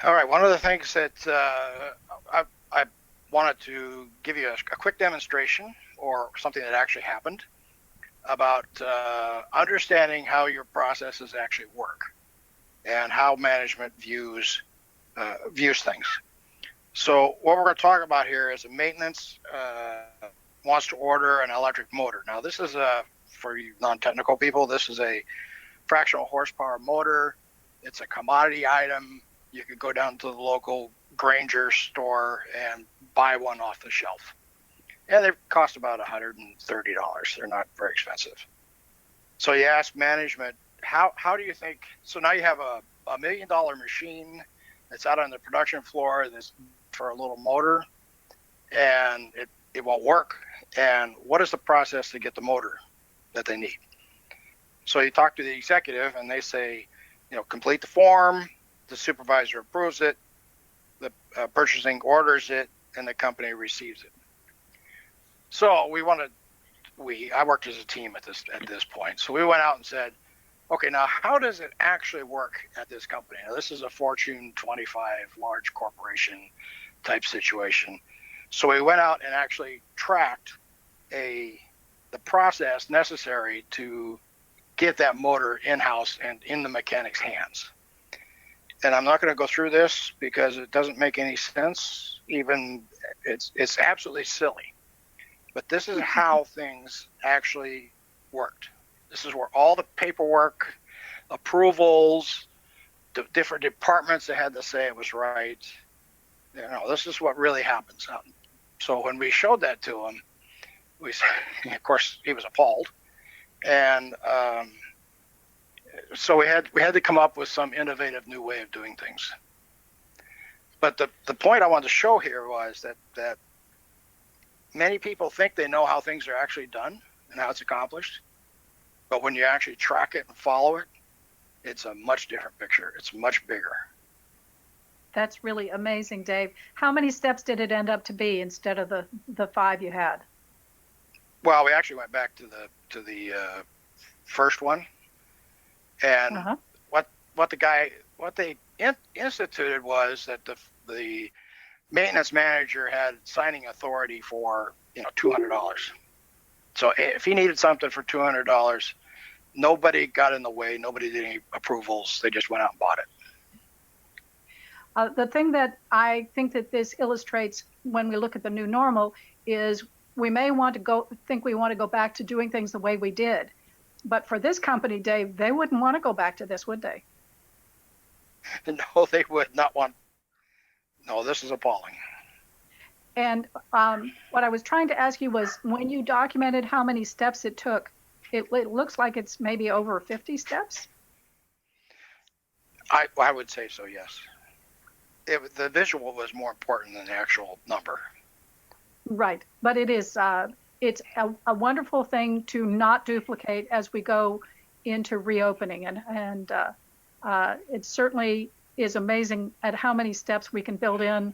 All right. One of the things that I wanted to give you a quick demonstration or something that actually happened about understanding how your processes actually work and how management views things. So what we're going to talk about here is a maintenance wants to order an electric motor. Now this is for you non-technical people, this is a fractional horsepower motor. It's a commodity item. You could go down to the local Grainger store and buy one off the shelf. And they cost about $130. They're not very expensive. So you ask management, how do you think? So now you have a $1 million machine that's out on the production floor that's for a little motor, and it won't work. And what is the process to get the motor that they need? So you talk to the executive, and they say, complete the form. The supervisor approves it. The purchasing orders it, and the company receives it. So I worked as a team at this point. So we went out and said, okay, now how does it actually work at this company? Now this is a Fortune 25 large corporation type situation. So we went out and actually tracked the process necessary to get that motor in-house and in the mechanic's hands. And I'm not going to go through this because it doesn't make any sense. Even it's absolutely silly. But this is how things actually worked. This is where all the paperwork, approvals, the different departments that had to say it was right. This is what really happens. So when we showed that to him, of course, he was appalled. And so we had to come up with some innovative new way of doing things. But the point I wanted to show here was that many people think they know how things are actually done and how it's accomplished. But when you actually track it and follow it, it's a much different picture. It's much bigger. That's really amazing, Dave. How many steps did it end up to be instead of the 5 you had? Well, we actually went back to the first one, and what they instituted was that the maintenance manager had signing authority for $200. So if he needed something for $200, nobody got in the way. Nobody did any approvals. They just went out and bought it. The thing that I think that this illustrates when we look at the new normal is we may want to go back to doing things the way we did. But for this company, Dave, they wouldn't want to go back to this, would they? No, they would not want. No, this is appalling. And what I was trying to ask you was, when you documented how many steps it took, it looks like it's maybe over 50 steps? I would say so, yes. The visual was more important than the actual number. Right. But it's a wonderful thing to not duplicate as we go into reopening. And it certainly is amazing at how many steps we can build in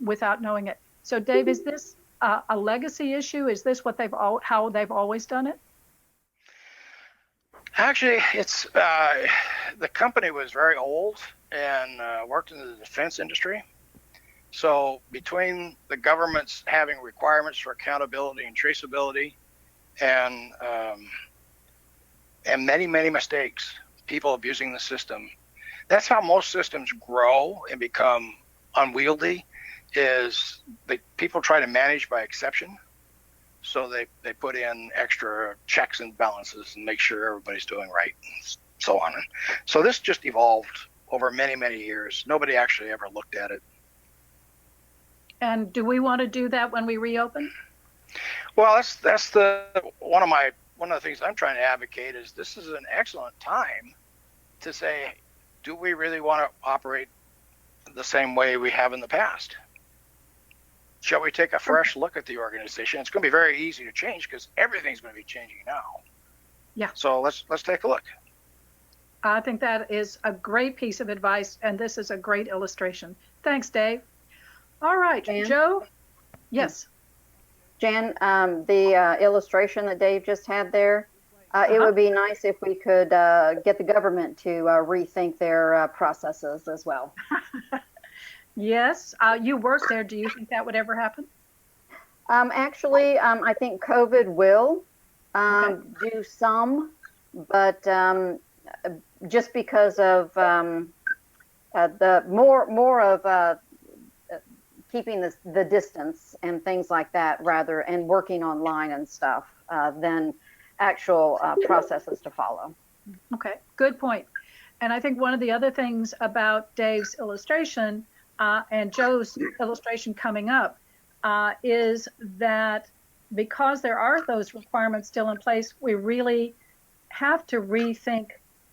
without knowing it. So, Dave, is this a legacy issue? Is this how they've always done it? Actually, it's the company was very old and worked in the defense industry. So between the government's having requirements for accountability and traceability, and many, many mistakes, people abusing the system, that's how most systems grow and become unwieldy. Is people try to manage by exception. So they put in extra checks and balances and make sure everybody's doing right and so on. And so this just evolved over many, many years. Nobody actually ever looked at it. And do we want to do that when we reopen? Well, that's one of the things I'm trying to advocate is this is an excellent time to say, do we really want to operate the same way we have in the past? Shall we take a fresh look at the organization? It's going to be very easy to change because everything's going to be changing now. Yeah. So let's take a look. I think that is a great piece of advice, and this is a great illustration. Thanks, Dave. All right, Jan? Joe? Yes. Jan, the illustration that Dave just had there, It would be nice if we could get the government to rethink their processes as well. Yes, you work there. Do you think that would ever happen? Actually, I think COVID will Okay. do some, but just because of the more of keeping the distance and things like that, rather, and working online and stuff, than actual processes to follow. Okay, good point. And I think one of the other things about Dave's illustration and Joe's illustration coming up is that because there are those requirements still in place, we really have to rethink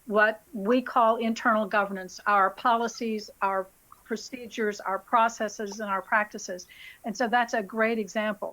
what we call internal governance, our policies, our procedures, our processes, and our practices. And so that's a great example.